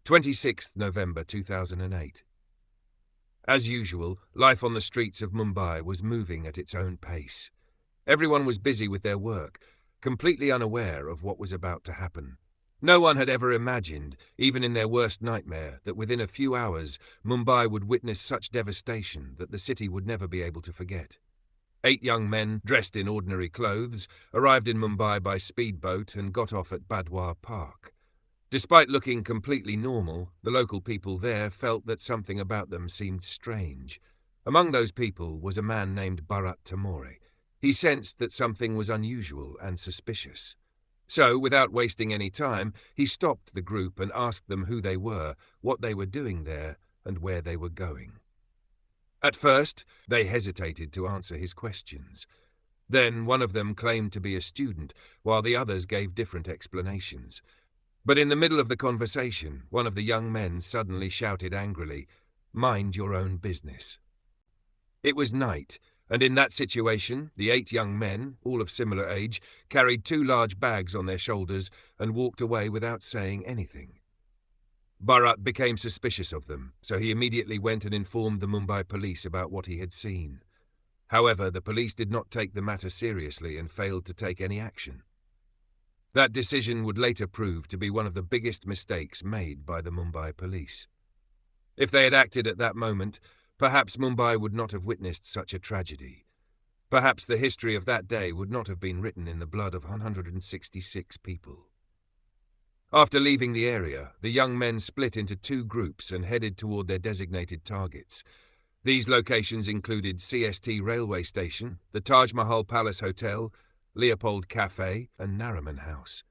26th November 2008. As usual, life on the streets of Mumbai was moving at its own pace. Everyone was busy with their work, completely unaware of what was about to happen. No one had ever imagined, even in their worst nightmare, that within a few hours Mumbai would witness such devastation that the city would never be able to forget. 8 young men, dressed in ordinary clothes, arrived in Mumbai by speedboat and got off at Badwar Park. Despite looking completely normal, the local people there felt that something about them seemed strange. Among those people was a man named Bharat Tamore. He sensed that something was unusual and suspicious. So, without wasting any time, he stopped the group and asked them who they were, what they were doing there, and where they were going. At first, they hesitated to answer his questions. Then one of them claimed to be a student, while the others gave different explanations. But in the middle of the conversation, one of the young men suddenly shouted angrily, "Mind your own business." It was night, and in that situation, the 8 young men, all of similar age, carried 2 large bags on their shoulders and walked away without saying anything. Bharat became suspicious of them, so he immediately went and informed the Mumbai Police about what he had seen. However, the police did not take the matter seriously and failed to take any action. That decision would later prove to be one of the biggest mistakes made by the Mumbai Police. If they had acted at that moment, perhaps Mumbai would not have witnessed such a tragedy. Perhaps the history of that day would not have been written in the blood of 166 people. After leaving the area, the young men split into 2 groups and headed toward their designated targets. These locations included CST Railway Station, the Taj Mahal Palace Hotel, Leopold Cafe, and Nariman House.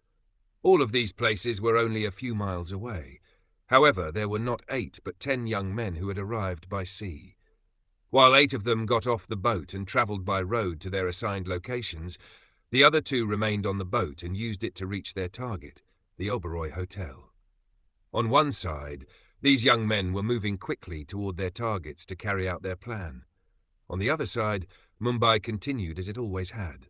All of these places were only a few miles away. However, there were not 8 but 10 young men who had arrived by sea. While 8 of them got off the boat and travelled by road to their assigned locations, the other 2 remained on the boat and used it to reach their target, the Oberoi Hotel. On one side, these young men were moving quickly toward their targets to carry out their plan. On the other side, Mumbai continued as it always had.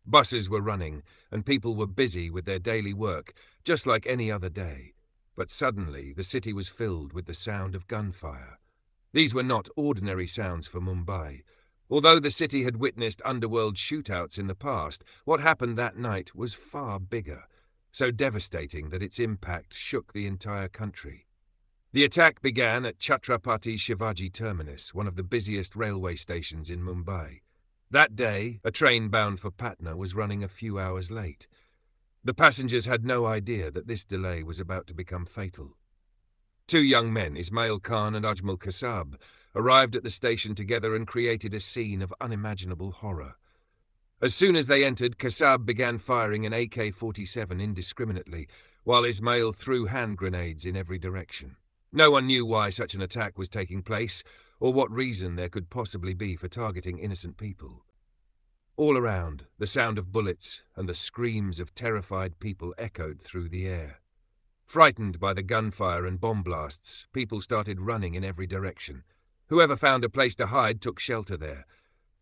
Buses were running, and people were busy with their daily work, just like any other day. But suddenly, the city was filled with the sound of gunfire. These were not ordinary sounds for Mumbai. Although the city had witnessed underworld shootouts in the past, what happened that night was far bigger, so devastating that its impact shook the entire country. The attack began at Chhatrapati Shivaji Terminus, one of the busiest railway stations in Mumbai. That day, a train bound for Patna was running a few hours late. The passengers had no idea that this delay was about to become fatal. 2 young men, Ismail Khan and Ajmal Kasab, arrived at the station together and created a scene of unimaginable horror. As soon as they entered, Kasab began firing an AK-47 indiscriminately, while Ismail threw hand grenades in every direction. No one knew why such an attack was taking place, or what reason there could possibly be for targeting innocent people. All around, the sound of bullets and the screams of terrified people echoed through the air. Frightened by the gunfire and bomb blasts, people started running in every direction. Whoever found a place to hide took shelter there.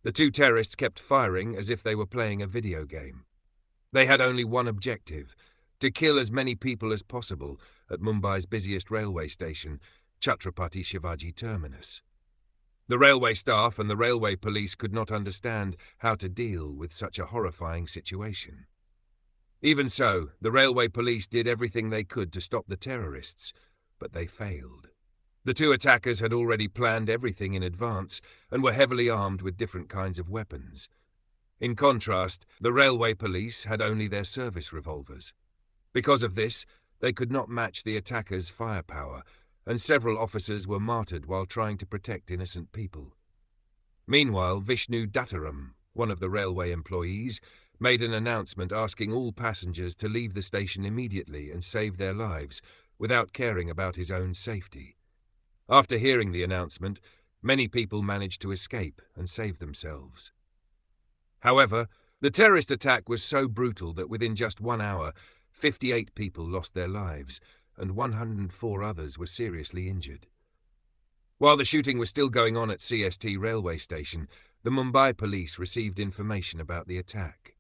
The 2 terrorists kept firing as if they were playing a video game. They had only one objective: to kill as many people as possible at Mumbai's busiest railway station, Chhatrapati Shivaji Terminus. The railway staff and the railway police could not understand how to deal with such a horrifying situation. Even so, the railway police did everything they could to stop the terrorists, but they failed. The 2 attackers had already planned everything in advance and were heavily armed with different kinds of weapons. In contrast, the railway police had only their service revolvers. Because of this, they could not match the attackers' firepower, and several officers were martyred while trying to protect innocent people. Meanwhile, Vishnu Dattaram, one of the railway employees, made an announcement asking all passengers to leave the station immediately and save their lives, without caring about his own safety. After hearing the announcement, many people managed to escape and save themselves. However, the terrorist attack was so brutal that within just 1 hour, 58 people lost their lives, and 104 others were seriously injured. While the shooting was still going on at CST Railway Station, the Mumbai Police received information about the attack.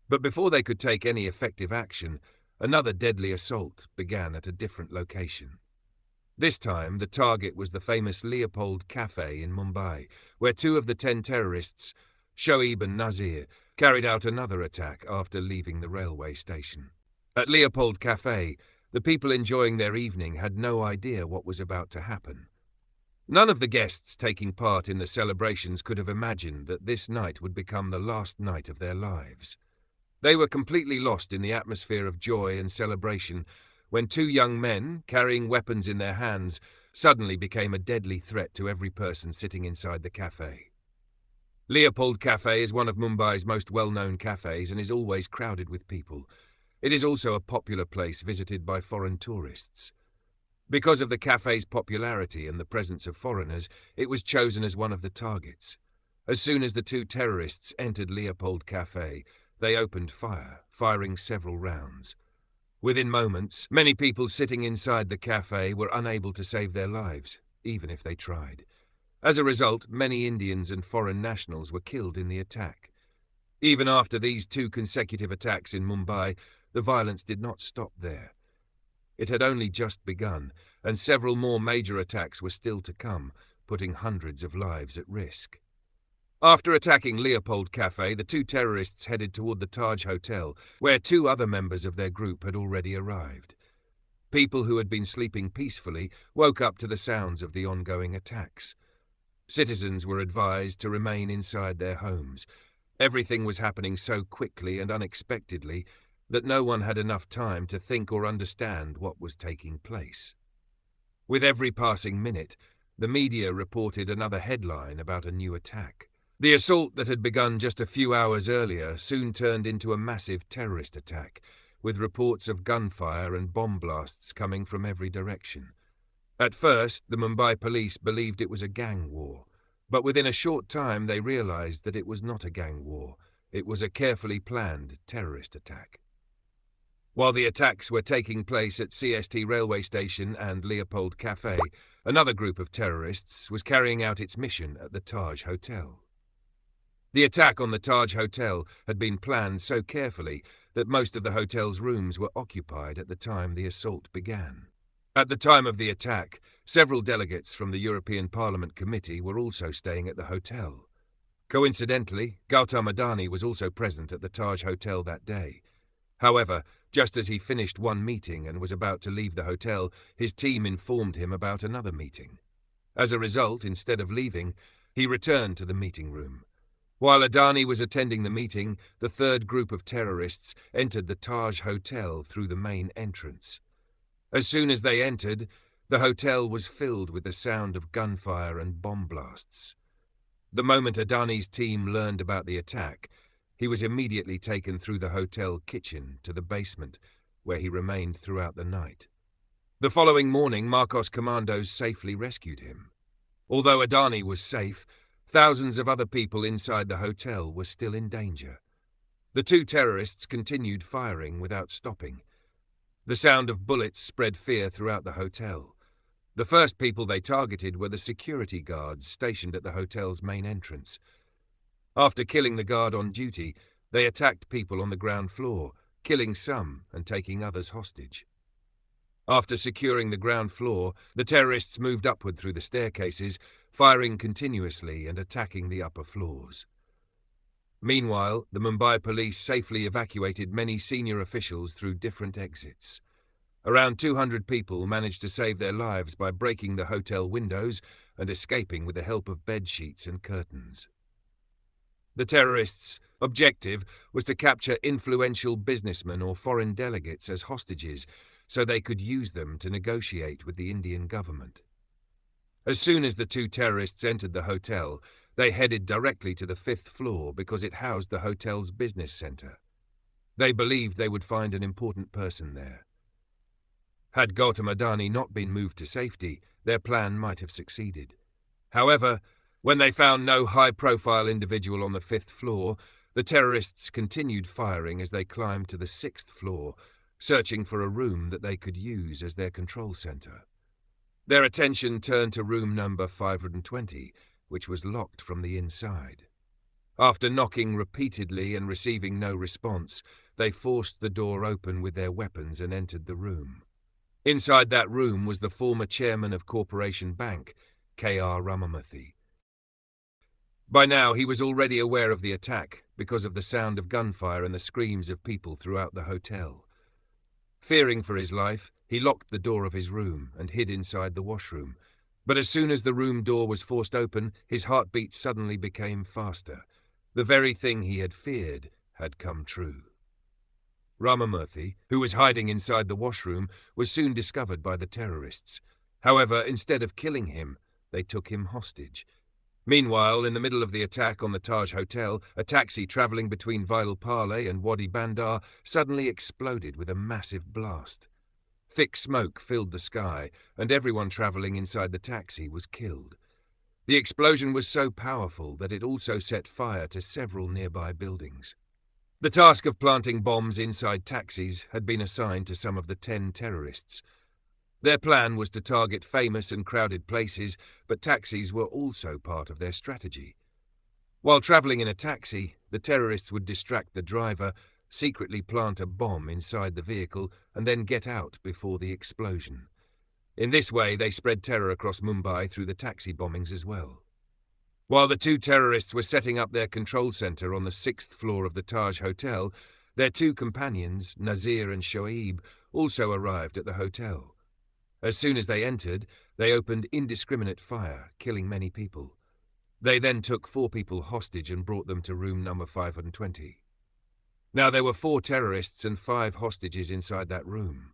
But before they could take any effective action, another deadly assault began at a different location. This time, the target was the famous Leopold Cafe in Mumbai, where 2 of the 10 terrorists, Shoaib and Nazir, carried out another attack after leaving the railway station. At Leopold Cafe, the people enjoying their evening had no idea what was about to happen. None of the guests taking part in the celebrations could have imagined that this night would become the last night of their lives. They were completely lost in the atmosphere of joy and celebration when 2 young men, carrying weapons in their hands, suddenly became a deadly threat to every person sitting inside the cafe. Leopold Cafe is one of Mumbai's most well-known cafes and is always crowded with people. It is also a popular place visited by foreign tourists. Because of the cafe's popularity and the presence of foreigners, it was chosen as one of the targets. As soon as the 2 terrorists entered Leopold Cafe, they opened fire, firing several rounds. Within moments, many people sitting inside the cafe were unable to save their lives, even if they tried. As a result, many Indians and foreign nationals were killed in the attack. Even after these 2 consecutive attacks in Mumbai, the violence did not stop there. It had only just begun, and several more major attacks were still to come, putting hundreds of lives at risk. After attacking Leopold Cafe, the 2 terrorists headed toward the Taj Hotel, where 2 other members of their group had already arrived. People who had been sleeping peacefully woke up to the sounds of the ongoing attacks. Citizens were advised to remain inside their homes. Everything was happening so quickly and unexpectedly that no one had enough time to think or understand what was taking place. With every passing minute, the media reported another headline about a new attack. The assault that had begun just a few hours earlier soon turned into a massive terrorist attack, with reports of gunfire and bomb blasts coming from every direction. At first, the Mumbai Police believed it was a gang war, but within a short time they realized that it was not a gang war. It was a carefully planned terrorist attack. While the attacks were taking place at CST Railway Station and Leopold Cafe, another group of terrorists was carrying out its mission at the Taj Hotel. The attack on the Taj Hotel had been planned so carefully that most of the hotel's rooms were occupied at the time the assault began. At the time of the attack, several delegates from the European Parliament Committee were also staying at the hotel. Coincidentally, Gautam Adani was also present at the Taj Hotel that day. However, just as he finished one meeting and was about to leave the hotel, his team informed him about another meeting. As a result, instead of leaving, he returned to the meeting room. While Adani was attending the meeting, the 3rd group of terrorists entered the Taj Hotel through the main entrance. As soon as they entered, the hotel was filled with the sound of gunfire and bomb blasts. The moment Adani's team learned about the attack, he was immediately taken through the hotel kitchen to the basement, where he remained throughout the night. The following morning, NSG Commandos safely rescued him. Although Adani was safe, thousands of other people inside the hotel were still in danger. The 2 terrorists continued firing without stopping. The sound of bullets spread fear throughout the hotel. The first people they targeted were the security guards stationed at the hotel's main entrance. After killing the guard on duty, they attacked people on the ground floor, killing some and taking others hostage. After securing the ground floor, the terrorists moved upward through the staircases, firing continuously and attacking the upper floors. Meanwhile, the Mumbai Police safely evacuated many senior officials through different exits. Around 200 people managed to save their lives by breaking the hotel windows and escaping with the help of bed sheets and curtains. The terrorists' objective was to capture influential businessmen or foreign delegates as hostages so they could use them to negotiate with the Indian government. As soon as the 2 terrorists entered the hotel, they headed directly to the 5th floor because it housed the hotel's business center. They believed they would find an important person there. Had Gautam Adani not been moved to safety, their plan might have succeeded. However, when they found no high-profile individual on the 5th floor, the terrorists continued firing as they climbed to the 6th floor, searching for a room that they could use as their control center. Their attention turned to room number 520, which was locked from the inside. After knocking repeatedly and receiving no response, they forced the door open with their weapons and entered the room. Inside that room was the former chairman of Corporation Bank, K.R. Ramamurthy. By now, he was already aware of the attack because of the sound of gunfire and the screams of people throughout the hotel. Fearing for his life, he locked the door of his room and hid inside the washroom. But as soon as the room door was forced open, his heartbeat suddenly became faster. The very thing he had feared had come true. Ramamurthy, who was hiding inside the washroom, was soon discovered by the terrorists. However, instead of killing him, they took him hostage. Meanwhile, in the middle of the attack on the Taj Hotel, a taxi travelling between Vailpale and Wadi Bandar suddenly exploded with a massive blast. Thick smoke filled the sky, and everyone travelling inside the taxi was killed. The explosion was so powerful that it also set fire to several nearby buildings. The task of planting bombs inside taxis had been assigned to some of the 10 terrorists. Their plan was to target famous and crowded places, but taxis were also part of their strategy. While travelling in a taxi, the terrorists would distract the driver, secretly plant a bomb inside the vehicle, and then get out before the explosion. In this way, they spread terror across Mumbai through the taxi bombings as well. While the 2 terrorists were setting up their control centre on the 6th floor of the Taj Hotel, their 2 companions, Nazir and Shoaib, also arrived at the hotel. As soon as they entered, they opened indiscriminate fire, killing many people. They then took 4 people hostage and brought them to room number 520. Now there were 4 terrorists and 5 hostages inside that room.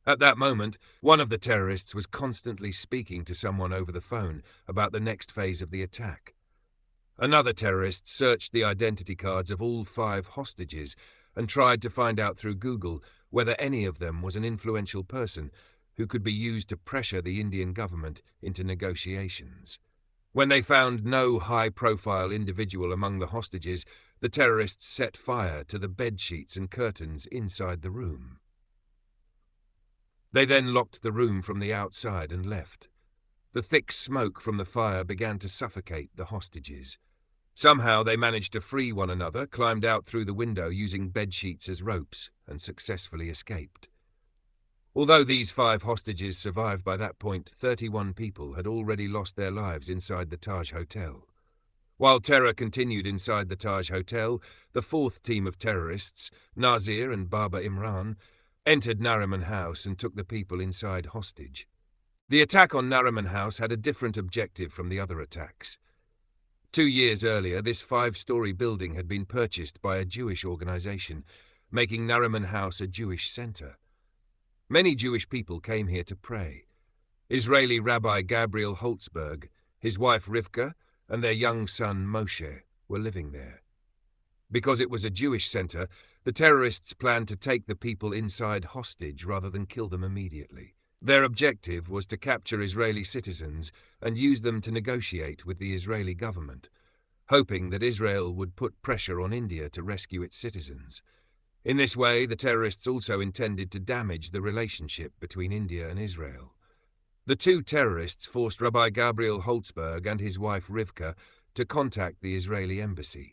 At that moment, one of the terrorists was constantly speaking to someone over the phone about the next phase of the attack. Another terrorist searched the identity cards of all 5 hostages and tried to find out through Google whether any of them was an influential person who could be used to pressure the Indian government into negotiations. When they found no high-profile individual among the hostages, the terrorists set fire to the bedsheets and curtains inside the room. They then locked the room from the outside and left. The thick smoke from the fire began to suffocate the hostages. Somehow they managed to free one another, climbed out through the window using bedsheets as ropes, and successfully escaped. Although these 5 hostages survived by that point, 31 people had already lost their lives inside the Taj Hotel. While terror continued inside the Taj Hotel, the 4th team of terrorists, Nazir and Baba Imran, entered Nariman House and took the people inside hostage. The attack on Nariman House had a different objective from the other attacks. 2 years earlier, this 5-story building had been purchased by a Jewish organization, making Nariman House a Jewish center. Many Jewish people came here to pray. Israeli Rabbi Gabriel Holtzberg, his wife Rivka, and their young son Moshe were living there. Because it was a Jewish center, the terrorists planned to take the people inside hostage rather than kill them immediately. Their objective was to capture Israeli citizens and use them to negotiate with the Israeli government, hoping that Israel would put pressure on India to rescue its citizens. In this way, the terrorists also intended to damage the relationship between India and Israel. The 2 terrorists forced Rabbi Gabriel Holtzberg and his wife Rivka to contact the Israeli embassy.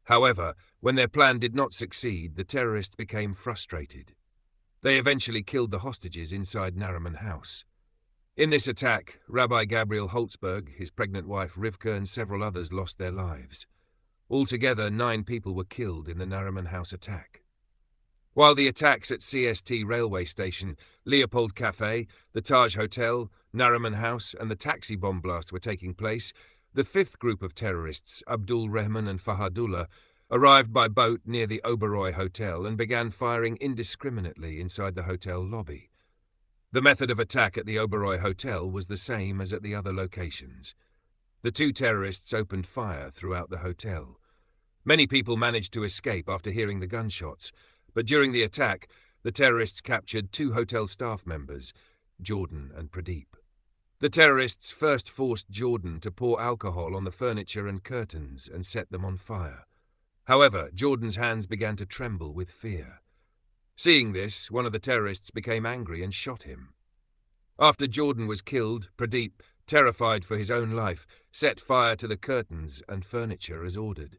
However, when their plan did not succeed, the terrorists became frustrated. They eventually killed the hostages inside Nariman House. In this attack, Rabbi Gabriel Holtzberg, his pregnant wife Rivka, and several others lost their lives. Altogether, 9 people were killed in the Nariman House attack. While the attacks at CST Railway Station, Leopold Cafe, the Taj Hotel, Nariman House, and the taxi bomb blast were taking place, the 5th group of terrorists, Abdul Rahman and Fahadullah, arrived by boat near the Oberoi Hotel and began firing indiscriminately inside the hotel lobby. The method of attack at the Oberoi Hotel was the same as at the other locations. The 2 terrorists opened fire throughout the hotel. Many people managed to escape after hearing the gunshots, but during the attack, the terrorists captured 2 hotel staff members, Jordan and Pradeep. The terrorists first forced Jordan to pour alcohol on the furniture and curtains and set them on fire. However, Jordan's hands began to tremble with fear. Seeing this, one of the terrorists became angry and shot him. After Jordan was killed, Pradeep, terrified for his own life, set fire to the curtains and furniture as ordered.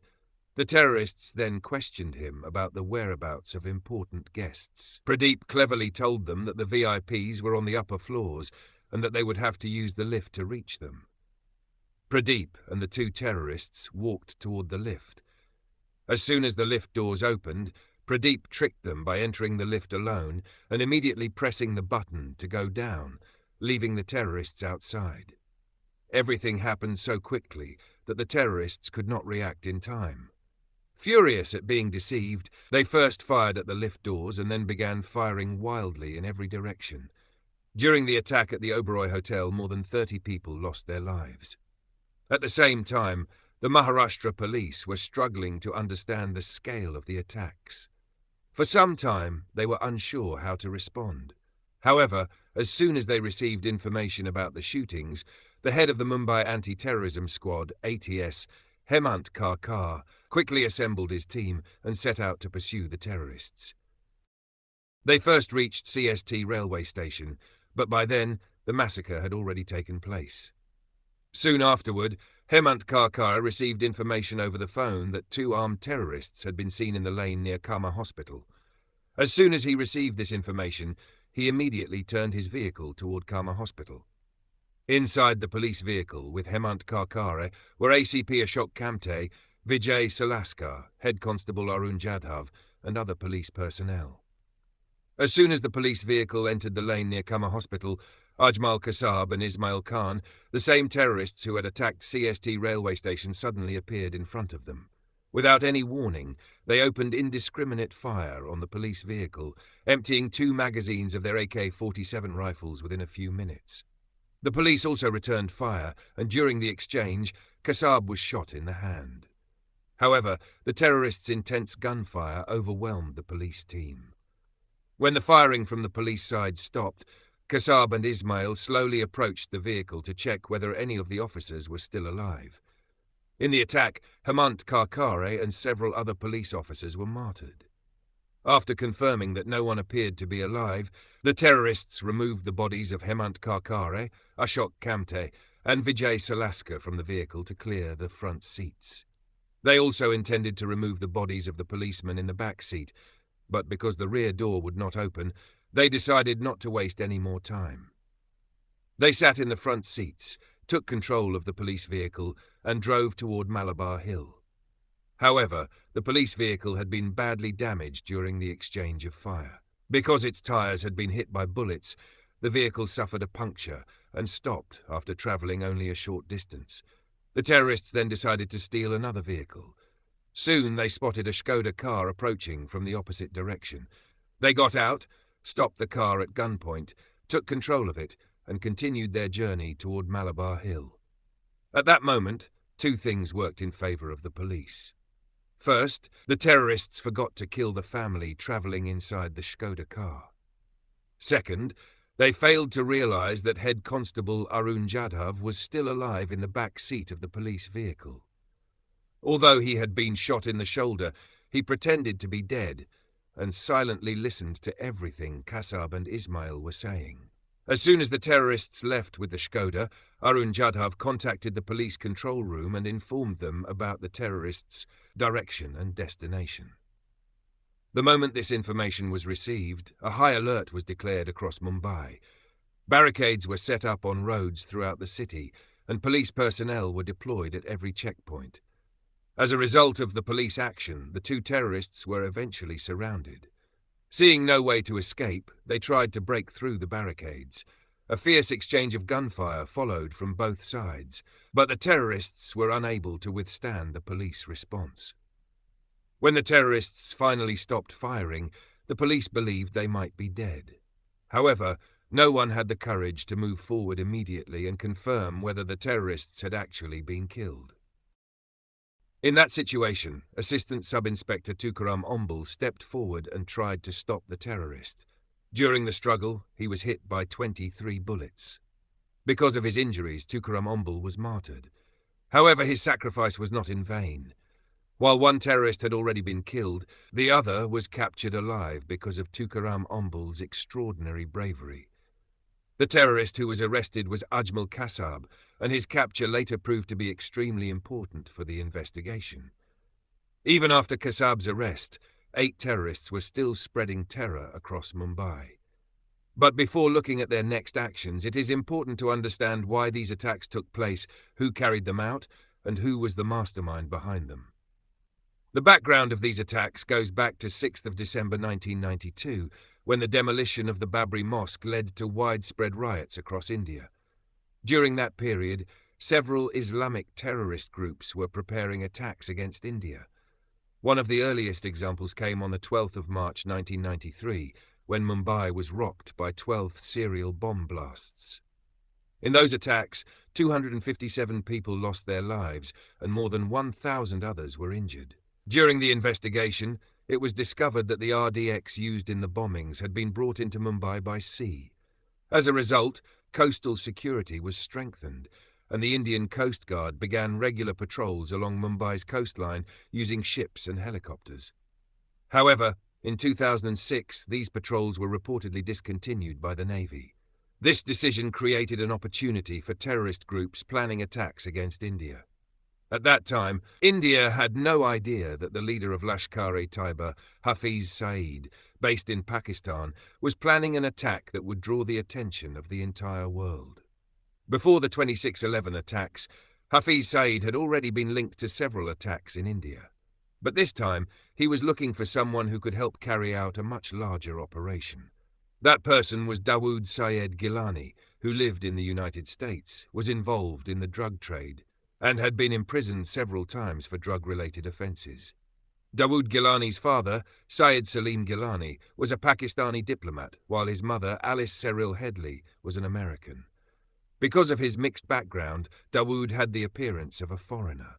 The terrorists then questioned him about the whereabouts of important guests. Pradeep cleverly told them that the VIPs were on the upper floors and that they would have to use the lift to reach them. Pradeep and the two terrorists walked toward the lift. As soon as the lift doors opened, Pradeep tricked them by entering the lift alone and immediately pressing the button to go down, leaving the terrorists outside. Everything happened so quickly that the terrorists could not react in time. Furious at being deceived, they first fired at the lift doors and then began firing wildly in every direction. During the attack at the Oberoi Hotel, more than 30 people lost their lives. At the same time, the Maharashtra police were struggling to understand the scale of the attacks. For some time, they were unsure how to respond. However, as soon as they received information about the shootings, the head of the Mumbai Anti-Terrorism Squad, ATS, Hemant Karkar, quickly assembled his team and set out to pursue the terrorists. They first reached CST Railway Station, but by then, the massacre had already taken place. Soon afterward, Hemant Karkar received information over the phone that 2 armed terrorists had been seen in the lane near Kama Hospital. As soon as he received this information, he immediately turned his vehicle toward Kama Hospital. Inside the police vehicle with Hemant Karkar were ACP Ashok Kamte, Vijay Salaskar, Head Constable Arun Jadhav, and other police personnel. As soon as the police vehicle entered the lane near Kama Hospital, Ajmal Kasab and Ismail Khan, the same terrorists who had attacked CST Railway Station, suddenly appeared in front of them. Without any warning, they opened indiscriminate fire on the police vehicle, emptying 2 magazines of their AK-47 rifles within a few minutes. The police also returned fire, and during the exchange, Kasab was shot in the hand. However, the terrorists' intense gunfire overwhelmed the police team. When the firing from the police side stopped, Kasab and Ismail slowly approached the vehicle to check whether any of the officers were still alive. In the attack, Hemant Karkar and several other police officers were martyred. After confirming that no one appeared to be alive, the terrorists removed the bodies of Hemant Karkar, Ashok Kamte, and Vijay Salaskar from the vehicle to clear the front seats. They also intended to remove the bodies of the policemen in the back seat, but because the rear door would not open, they decided not to waste any more time. They sat in the front seats, took control of the police vehicle, and drove toward Malabar Hill. However, the police vehicle had been badly damaged during the exchange of fire. Because its tires had been hit by bullets, the vehicle suffered a puncture and stopped after traveling only a short distance. The terrorists then decided to steal another vehicle. Soon they spotted a Skoda car approaching from the opposite direction. They got out, stopped the car at gunpoint, took control of it, and continued their journey toward Malabar Hill. At that moment, 2 things worked in favor of the police. First, the terrorists forgot to kill the family traveling inside the Skoda car. Second, they failed to realize that Head Constable Arun Jadhav was still alive in the back seat of the police vehicle. Although he had been shot in the shoulder, he pretended to be dead and silently listened to everything Kasab and Ismail were saying. As soon as the terrorists left with the Skoda, Arun Jadhav contacted the police control room and informed them about the terrorists' direction and destination. The moment this information was received, a high alert was declared across Mumbai. Barricades were set up on roads throughout the city, and police personnel were deployed at every checkpoint. As a result of the police action, the 2 terrorists were eventually surrounded. Seeing no way to escape, they tried to break through the barricades. A fierce exchange of gunfire followed from both sides, but the terrorists were unable to withstand the police response. When the terrorists finally stopped firing, the police believed they might be dead. However, no one had the courage to move forward immediately and confirm whether the terrorists had actually been killed. In that situation, Assistant Sub-Inspector Tukaram Ombal stepped forward and tried to stop the terrorist. During the struggle, he was hit by 23 bullets. Because of his injuries, Tukaram Ombal was martyred. However, his sacrifice was not in vain. While one terrorist had already been killed, the other was captured alive because of Tukaram Ombal's extraordinary bravery. The terrorist who was arrested was Ajmal Kasab, and his capture later proved to be extremely important for the investigation. Even after Kasab's arrest, 8 terrorists were still spreading terror across Mumbai. But before looking at their next actions, it is important to understand why these attacks took place, who carried them out, and who was the mastermind behind them. The background of these attacks goes back to 6th of December 1992, when the demolition of the Babri Mosque led to widespread riots across India. During that period, several Islamic terrorist groups were preparing attacks against India. One of the earliest examples came on the 12th of March 1993, when Mumbai was rocked by 12 serial bomb blasts. In those attacks, 257 people lost their lives and more than 1,000 others were injured. During the investigation, it was discovered that the RDX used in the bombings had been brought into Mumbai by sea. As a result, coastal security was strengthened, and the Indian Coast Guard began regular patrols along Mumbai's coastline using ships and helicopters. However, in 2006, these patrols were reportedly discontinued by the Navy. This decision created an opportunity for terrorist groups planning attacks against India. At that time, India had no idea that the leader of Lashkar-e-Taiba, Hafiz Saeed, based in Pakistan, was planning an attack that would draw the attention of the entire world. Before the 26/11 attacks, Hafiz Saeed had already been linked to several attacks in India. But this time, he was looking for someone who could help carry out a much larger operation. That person was Dawood Syed Gilani, who lived in the United States, was involved in the drug trade, and had been imprisoned several times for drug-related offences. Dawood Gilani's father, Syed Salim Gilani, was a Pakistani diplomat, while his mother, Alice Cyril Headley, was an American. Because of his mixed background, Dawood had the appearance of a foreigner.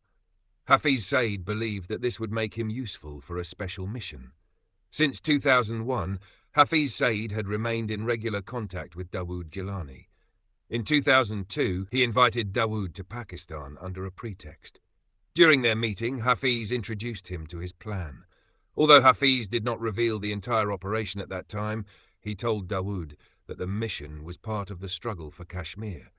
Hafiz Saeed believed that this would make him useful for a special mission. Since 2001, Hafiz Saeed had remained in regular contact with Dawood Gilani. In 2002, he invited Dawood to Pakistan under a pretext. During their meeting, Hafiz introduced him to his plan. Although Hafiz did not reveal the entire operation at that time, he told Dawood that the mission was part of the struggle for Kashmir.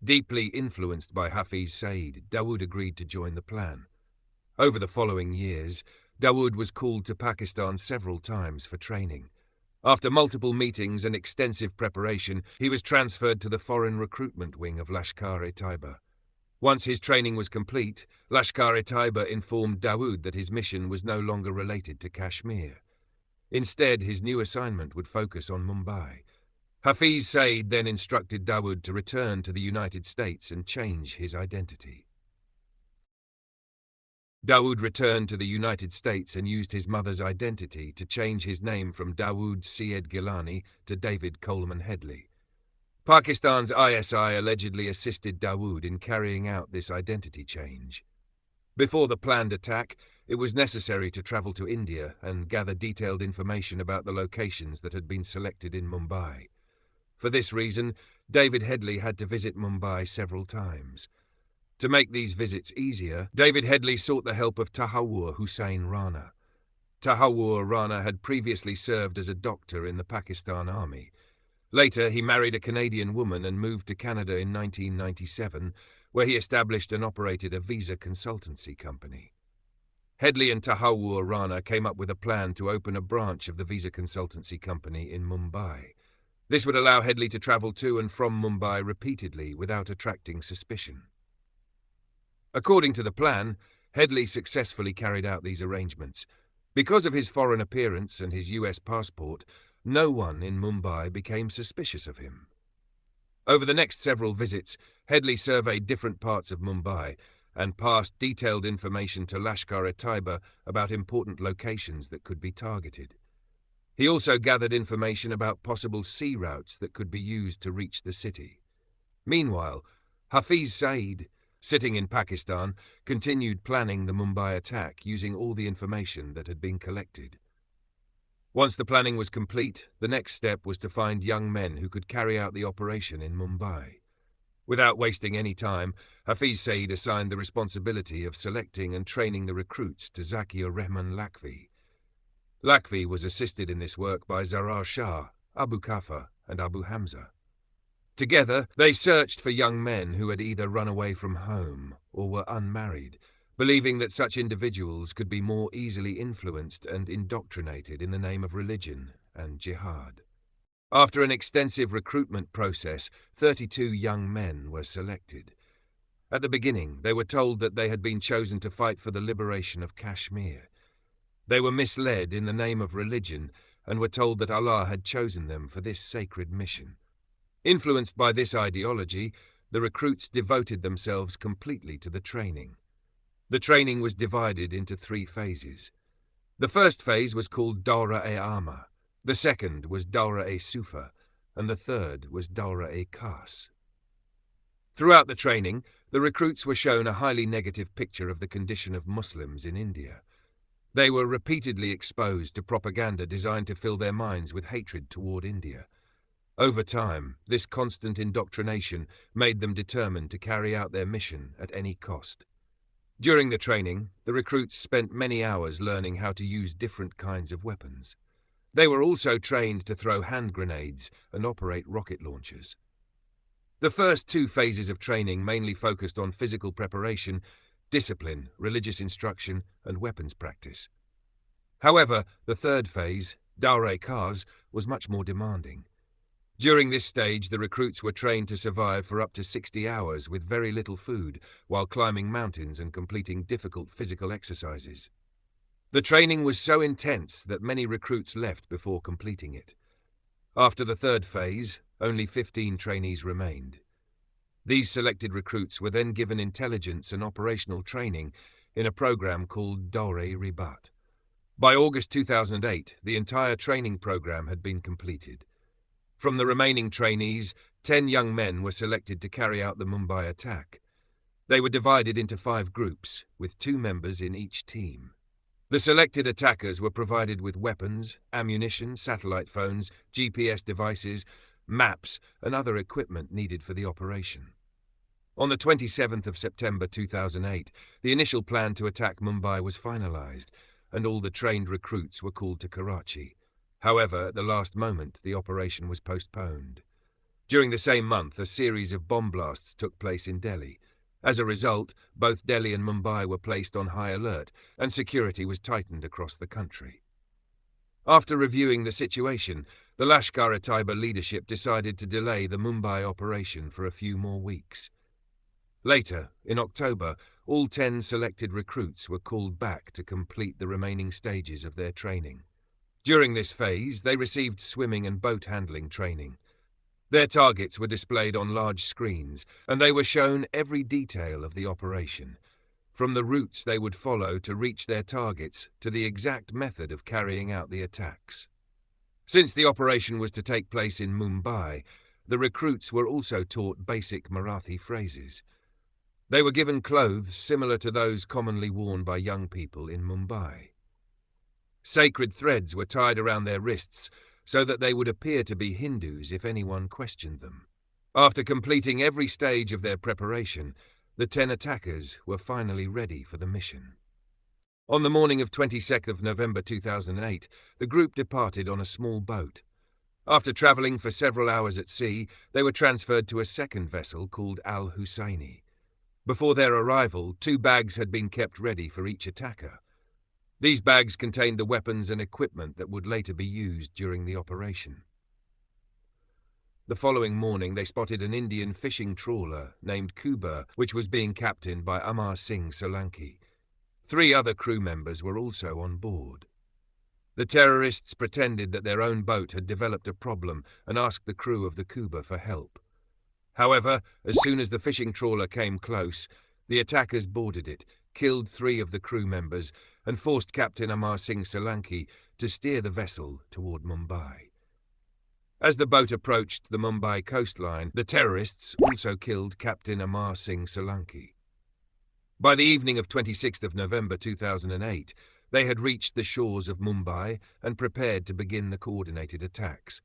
Deeply influenced by Hafiz Saeed, Dawood agreed to join the plan. Over the following years, Dawood was called to Pakistan several times for training. After multiple meetings and extensive preparation, he was transferred to the foreign recruitment wing of Lashkar-e-Taiba. Once his training was complete, Lashkar-e-Taiba informed Dawood that his mission was no longer related to Kashmir. Instead, his new assignment would focus on Mumbai. Hafiz Saeed then instructed Dawood to return to the United States and change his identity. Dawood returned to the United States and used his mother's identity to change his name from Dawood Syed Gilani to David Coleman Headley. Pakistan's ISI allegedly assisted Dawood in carrying out this identity change. Before the planned attack, it was necessary to travel to India and gather detailed information about the locations that had been selected in Mumbai. For this reason, David Headley had to visit Mumbai several times. To make these visits easier, David Headley sought the help of Tahawwur Hussain Rana. Tahawwur Rana had previously served as a doctor in the Pakistan Army. Later, he married a Canadian woman and moved to Canada in 1997, where he established and operated a visa consultancy company. Headley and Tahawwur Rana came up with a plan to open a branch of the visa consultancy company in Mumbai. This would allow Headley to travel to and from Mumbai repeatedly without attracting suspicion. According to the plan, Headley successfully carried out these arrangements. Because of his foreign appearance and his US passport, no one in Mumbai became suspicious of him. Over the next several visits, Headley surveyed different parts of Mumbai and passed detailed information to Lashkar-e-Taiba about important locations that could be targeted. He also gathered information about possible sea routes that could be used to reach the city. Meanwhile, Hafiz Saeed, sitting in Pakistan, continued planning the Mumbai attack using all the information that had been collected. Once the planning was complete, the next step was to find young men who could carry out the operation in Mumbai. Without wasting any time, Hafiz Saeed assigned the responsibility of selecting and training the recruits to Zakir Rehman Lakhvi. Lakhvi was assisted in this work by Zarar Shah, Abu Kafa, and Abu Hamza. Together, they searched for young men who had either run away from home or were unmarried, believing that such individuals could be more easily influenced and indoctrinated in the name of religion and jihad. After an extensive recruitment process, 32 young men were selected. At the beginning, they were told that they had been chosen to fight for the liberation of Kashmir. They were misled in the name of religion and were told that Allah had chosen them for this sacred mission. Influenced by this ideology, the recruits devoted themselves completely to the training. The training was divided into 3 phases. The first phase was called Dawra-e-Amma, the second was Dawra-e-Sufa, and the third was Dawra-e-Khas. Throughout the training, the recruits were shown a highly negative picture of the condition of Muslims in India. They were repeatedly exposed to propaganda designed to fill their minds with hatred toward India. Over time, this constant indoctrination made them determined to carry out their mission at any cost. During the training, the recruits spent many hours learning how to use different kinds of weapons. They were also trained to throw hand grenades and operate rocket launchers. The first 2 phases of training mainly focused on physical preparation, discipline, religious instruction, and weapons practice. However, the third phase, Dawra-e-Khas, was much more demanding. During this stage, the recruits were trained to survive for up to 60 hours with very little food while climbing mountains and completing difficult physical exercises. The training was so intense that many recruits left before completing it. After the third phase, only 15 trainees remained. These selected recruits were then given intelligence and operational training in a program called Dawra-e-Ribat. By August 2008, the entire training program had been completed. From the remaining trainees, 10 young men were selected to carry out the Mumbai attack. They were divided into 5 groups, with 2 members in each team. The selected attackers were provided with weapons, ammunition, satellite phones, GPS devices, maps, and other equipment needed for the operation. On the 27th of September 2008, the initial plan to attack Mumbai was finalized, and all the trained recruits were called to Karachi. However, at the last moment, the operation was postponed. During the same month, a series of bomb blasts took place in Delhi. As a result, both Delhi and Mumbai were placed on high alert, and security was tightened across the country. After reviewing the situation, the Lashkar-e-Taiba leadership decided to delay the Mumbai operation for a few more weeks. Later, in October, all 10 selected recruits were called back to complete the remaining stages of their training. During this phase, they received swimming and boat handling training. Their targets were displayed on large screens, and they were shown every detail of the operation, from the routes they would follow to reach their targets to the exact method of carrying out the attacks. Since the operation was to take place in Mumbai, the recruits were also taught basic Marathi phrases. They were given clothes similar to those commonly worn by young people in Mumbai. Sacred threads were tied around their wrists so that they would appear to be Hindus if anyone questioned them. After completing every stage of their preparation, the 10 attackers were finally ready for the mission. On the morning of 22nd of November 2008, the group departed on a small boat. After travelling for several hours at sea, they were transferred to a second vessel called Al Husseini. Before their arrival, 2 bags had been kept ready for each attacker. These bags contained the weapons and equipment that would later be used during the operation. The following morning, they spotted an Indian fishing trawler named Kuba, which was being captained by Amar Singh Solanki. 3 other crew members were also on board. The terrorists pretended that their own boat had developed a problem and asked the crew of the Kuba for help. However, as soon as the fishing trawler came close, the attackers boarded it, killed 3 of the crew members, and forced Captain Amar Singh Solanki to steer the vessel toward Mumbai. As the boat approached the Mumbai coastline, the terrorists also killed Captain Amar Singh Solanki. By the evening of 26th of November 2008, they had reached the shores of Mumbai and prepared to begin the coordinated attacks.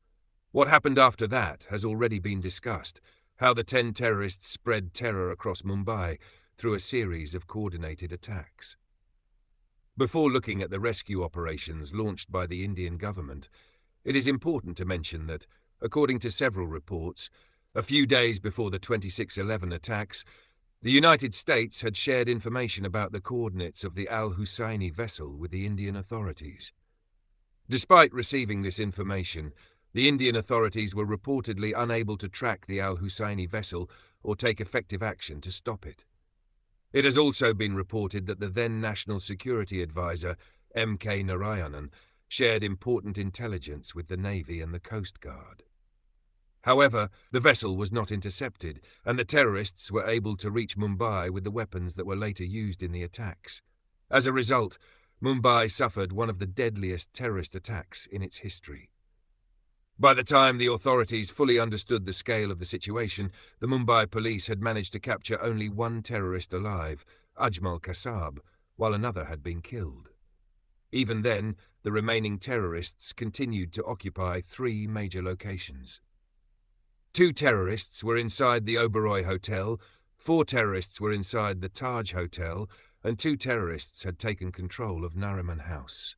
What happened after that has already been discussed, how the 10 terrorists spread terror across Mumbai through a series of coordinated attacks. Before looking at the rescue operations launched by the Indian government, it is important to mention that, according to several reports, a few days before the 26/11 attacks, The United States had shared information about the coordinates of the Al-Husseini vessel with the Indian authorities. Despite receiving this information, the Indian authorities were reportedly unable to track the Al-Husseini vessel or take effective action to stop it. It has also been reported that the then National Security Advisor, M.K. Narayanan, shared important intelligence with the Navy and the Coast Guard. However, the vessel was not intercepted, and the terrorists were able to reach Mumbai with the weapons that were later used in the attacks. As a result, Mumbai suffered one of the deadliest terrorist attacks in its history. By the time the authorities fully understood the scale of the situation, the Mumbai Police had managed to capture only one terrorist alive, Ajmal Kasab, while another had been killed. Even then, the remaining terrorists continued to occupy 3 major locations. 2 terrorists were inside the Oberoi Hotel, 4 terrorists were inside the Taj Hotel, and 2 terrorists had taken control of Nariman House.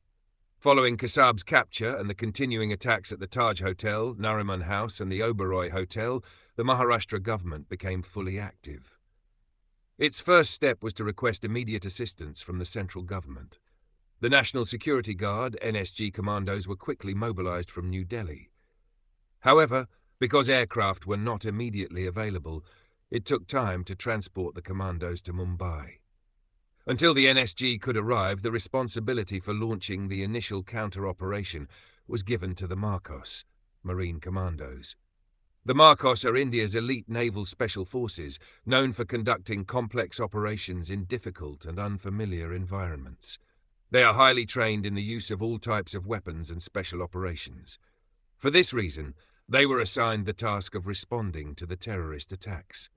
Following Kasab's capture and the continuing attacks at the Taj Hotel, Nariman House, and the Oberoi Hotel, the Maharashtra government became fully active. Its first step was to request immediate assistance from the central government. The National Security Guard, NSG Commandos, were quickly mobilized from New Delhi. However, because aircraft were not immediately available, it took time to transport the commandos to Mumbai. Until the NSG could arrive, the responsibility for launching the initial counter-operation was given to the Marcos, Marine Commandos. The Marcos are India's elite naval special forces, known for conducting complex operations in difficult and unfamiliar environments. They are highly trained in the use of all types of weapons and special operations. For this reason, they were assigned the task of responding to the terrorist attacks.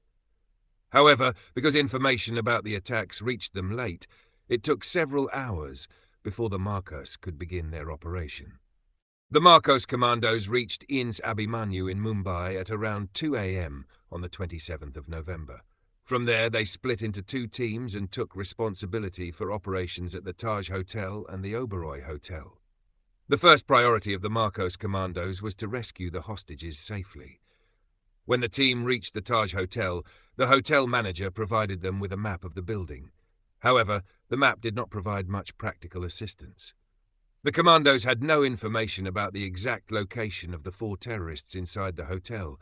However, because information about the attacks reached them late, it took several hours before the Marcos could begin their operation. The Marcos Commandos reached Inns Abhimanyu in Mumbai at around 2 a.m. on the 27th of November. From there, they split into 2 teams and took responsibility for operations at the Taj Hotel and the Oberoi Hotel. The first priority of the Marcos Commandos was to rescue the hostages safely. When the team reached the Taj Hotel, the hotel manager provided them with a map of the building. However, the map did not provide much practical assistance. The commandos had no information about the exact location of the 4 terrorists inside the hotel,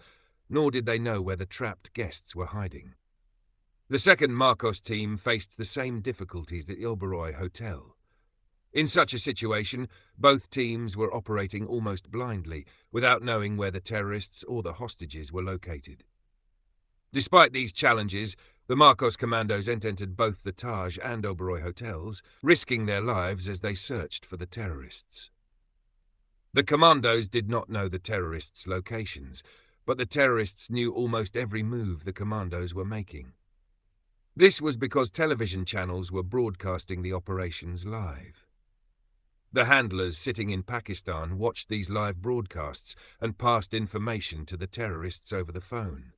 nor did they know where the trapped guests were hiding. The second Marcos team faced the same difficulties at the Oberoi Hotel. In such a situation, both teams were operating almost blindly, without knowing where the terrorists or the hostages were located. Despite these challenges, the Marcos Commandos entered both the Taj and Oberoi hotels, risking their lives as they searched for the terrorists. The commandos did not know the terrorists' locations, but the terrorists knew almost every move the commandos were making. This was because television channels were broadcasting the operations live. The handlers sitting in Pakistan watched these live broadcasts and passed information to the terrorists over the phone.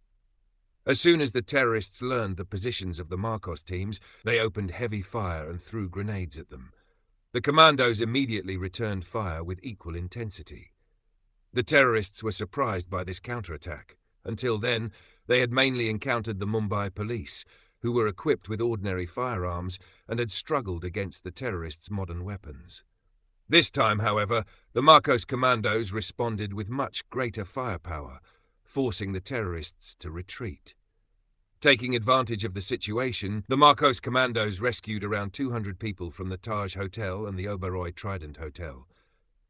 As soon as the terrorists learned the positions of the Marcos teams, they opened heavy fire and threw grenades at them. The commandos immediately returned fire with equal intensity. The terrorists were surprised by this counterattack. Until then, they had mainly encountered the Mumbai Police, who were equipped with ordinary firearms and had struggled against the terrorists' modern weapons. This time, however, the Marcos Commandos responded with much greater firepower, forcing the terrorists to retreat. Taking advantage of the situation, the Marcos Commandos rescued around 200 people from the Taj Hotel and the Oberoi-Trident Hotel.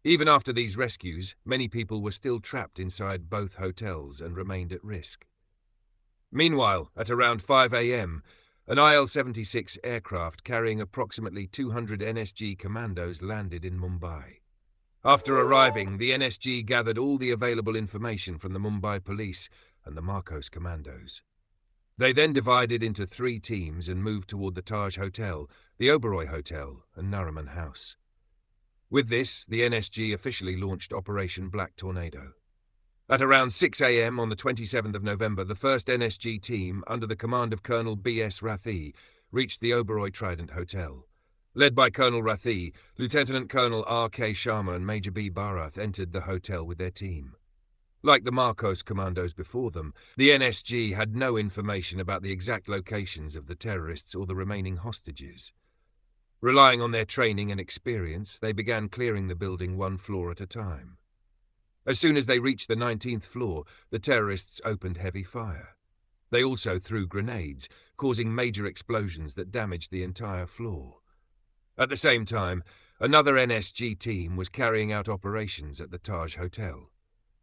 Even after these rescues, many people were still trapped inside both hotels and remained at risk. Meanwhile, at around 5 a.m., an IL-76 aircraft carrying approximately 200 NSG Commandos landed in Mumbai. After arriving, the NSG gathered all the available information from the Mumbai Police and the Marcos Commandos. They then divided into 3 teams and moved toward the Taj Hotel, the Oberoi Hotel, and Nariman House. With this, the NSG officially launched Operation Black Tornado. At around 6 a.m. on the 27th of November, the 1st NSG team, under the command of Colonel B.S. Rathi, reached the Oberoi-Trident Hotel. Led by Colonel Rathi, Lieutenant Colonel R.K. Sharma and Major B. Bharath entered the hotel with their team. Like the Marcos Commandos before them, the NSG had no information about the exact locations of the terrorists or the remaining hostages. Relying on their training and experience, they began clearing the building one floor at a time. As soon as they reached the 19th floor, the terrorists opened heavy fire. They also threw grenades, causing major explosions that damaged the entire floor. At the same time, another NSG team was carrying out operations at the Taj Hotel.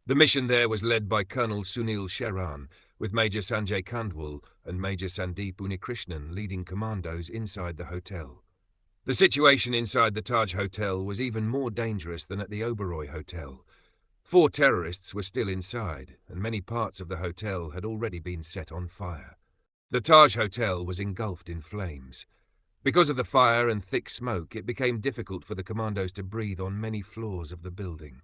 The mission there was led by Colonel Sunil Sheran, with Major Sanjay Kandwal and Major Sandeep Unikrishnan leading commandos inside the hotel. The situation inside the Taj Hotel was even more dangerous than at the Oberoi Hotel. 4 terrorists were still inside, and many parts of the hotel had already been set on fire. The Taj Hotel was engulfed in flames. Because of the fire and thick smoke, it became difficult for the commandos to breathe on many floors of the building.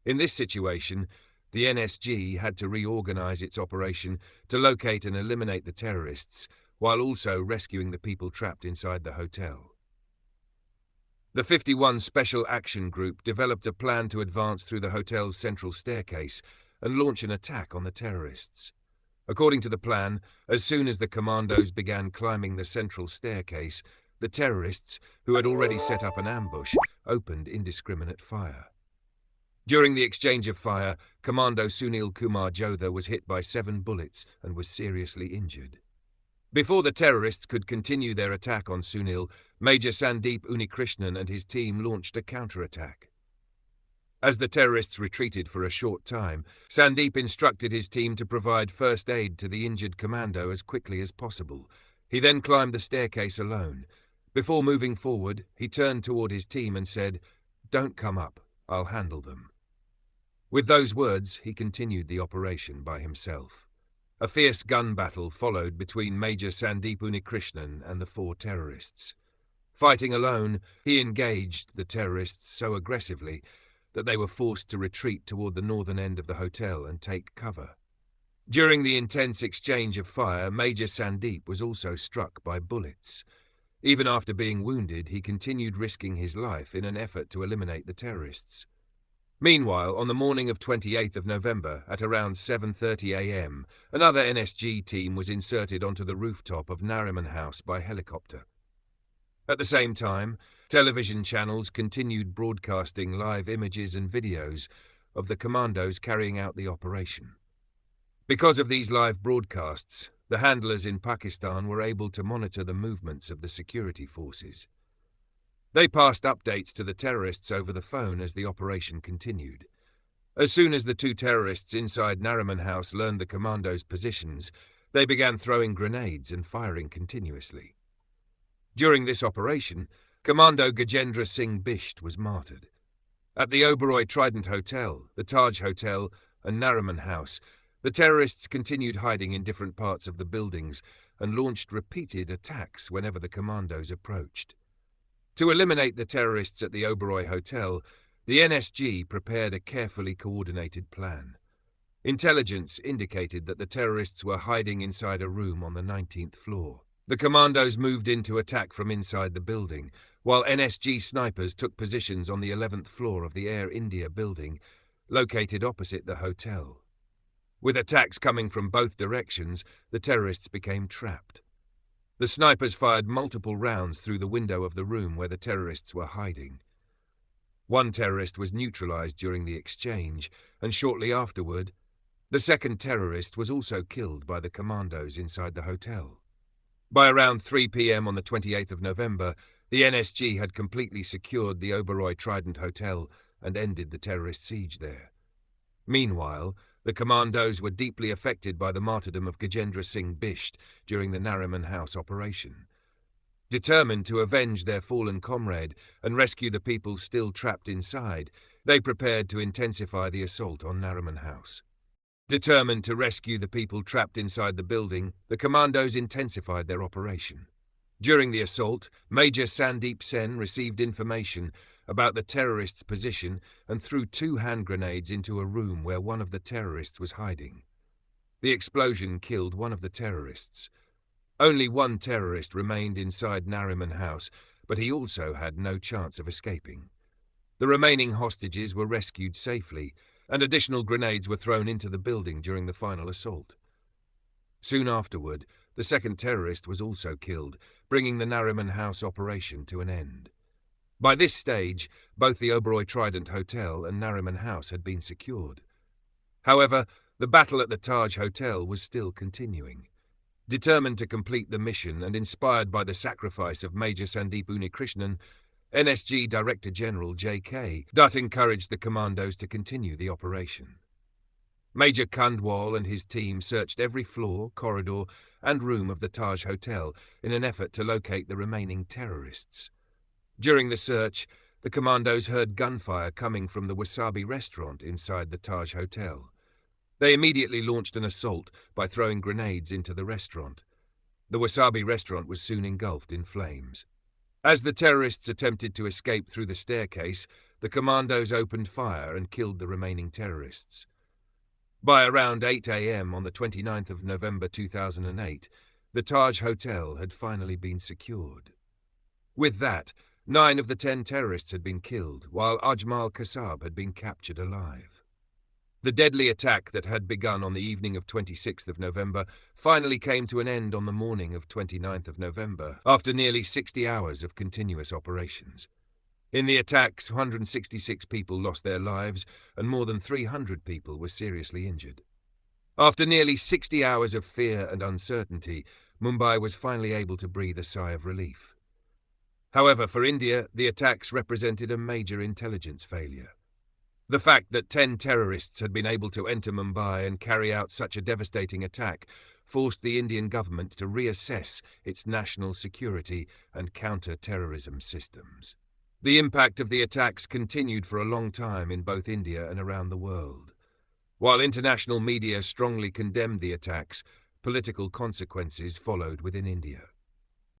In this situation, the NSG had to reorganize its operation to locate and eliminate the terrorists, while also rescuing the people trapped inside the hotel. The 51 Special Action Group developed a plan to advance through the hotel's central staircase and launch an attack on the terrorists. According to the plan, as soon as the commandos began climbing the central staircase, the terrorists, who had already set up an ambush, opened indiscriminate fire. During the exchange of fire, Commando Sunil Kumar Jodha was hit by 7 bullets and was seriously injured. Before the terrorists could continue their attack on Sunil, Major Sandeep Unikrishnan and his team launched a counterattack. As the terrorists retreated for a short time, Sandeep instructed his team to provide first aid to the injured commando as quickly as possible. He then climbed the staircase alone. Before moving forward, he turned toward his team and said, "Don't come up, I'll handle them." With those words, he continued the operation by himself. A fierce gun battle followed between Major Sandeep Unikrishnan and the 4 terrorists. Fighting alone, he engaged the terrorists so aggressively that they were forced to retreat toward the northern end of the hotel and take cover. During the intense exchange of fire, Major Sandeep was also struck by bullets. Even after being wounded, he continued risking his life in an effort to eliminate the terrorists. Meanwhile, on the morning of 28th of November, at around 7:30 a.m., another NSG team was inserted onto the rooftop of Nariman House by helicopter. At the same time, television channels continued broadcasting live images and videos of the commandos carrying out the operation. Because of these live broadcasts, the handlers in Pakistan were able to monitor the movements of the security forces. They passed updates to the terrorists over the phone as the operation continued. As soon as the 2 terrorists inside Nariman House learned the commandos' positions, they began throwing grenades and firing continuously. During this operation, Commando Gajendra Singh Bisht was martyred. At the Oberoi-Trident Hotel, the Taj Hotel, and Nariman House, the terrorists continued hiding in different parts of the buildings and launched repeated attacks whenever the commandos approached. To eliminate the terrorists at the Oberoi Hotel, the NSG prepared a carefully coordinated plan. Intelligence indicated that the terrorists were hiding inside a room on the 19th floor. The commandos moved in to attack from inside the building, while NSG snipers took positions on the 11th floor of the Air India building, located opposite the hotel. With attacks coming from both directions, the terrorists became trapped. The snipers fired multiple rounds through the window of the room where the terrorists were hiding. One terrorist was neutralized during the exchange, and shortly afterward, the second terrorist was also killed by the commandos inside the hotel. By around 3 p.m. on the 28th of November, the NSG had completely secured the Oberoi-Trident Hotel and ended the terrorist siege there. Meanwhile, the commandos were deeply affected by the martyrdom of Gajendra Singh Bisht during the Nariman House operation. Determined to avenge their fallen comrade and rescue the people still trapped inside, they prepared to intensify the assault on Nariman House. Determined to rescue the people trapped inside the building, the commandos intensified their operation. During the assault, Major Sandeep Sen received information about the terrorists' position and threw 2 hand grenades into a room where one of the terrorists was hiding. The explosion killed one of the terrorists. Only one terrorist remained inside Nariman House, but he also had no chance of escaping. The remaining hostages were rescued safely, and additional grenades were thrown into the building during the final assault. Soon afterward, the second terrorist was also killed, bringing the Nariman House operation to an end. By this stage, both the Oberoi-Trident Hotel and Nariman House had been secured. However, the battle at the Taj Hotel was still continuing. Determined to complete the mission and inspired by the sacrifice of Major Sandeep Unikrishnan, NSG Director General J.K. Dutt encouraged the commandos to continue the operation. Major Kandwal and his team searched every floor, corridor, and room of the Taj Hotel in an effort to locate the remaining terrorists. During the search, the commandos heard gunfire coming from the Wasabi restaurant inside the Taj Hotel. They immediately launched an assault by throwing grenades into the restaurant. The Wasabi restaurant was soon engulfed in flames. As the terrorists attempted to escape through the staircase, the commandos opened fire and killed the remaining terrorists. By around 8 a.m. on the 29th of November 2008, the Taj Hotel had finally been secured. With that, 9 of the 10 terrorists had been killed, while Ajmal Kasab had been captured alive. The deadly attack that had begun on the evening of 26th of November finally came to an end on the morning of 29th of November, after nearly 60 hours of continuous operations. In the attacks, 166 people lost their lives and more than 300 people were seriously injured. After nearly 60 hours of fear and uncertainty, Mumbai was finally able to breathe a sigh of relief. However, for India, the attacks represented a major intelligence failure. The fact that 10 terrorists had been able to enter Mumbai and carry out such a devastating attack forced the Indian government to reassess its national security and counter-terrorism systems. The impact of the attacks continued for a long time in both India and around the world. While international media strongly condemned the attacks, political consequences followed within India.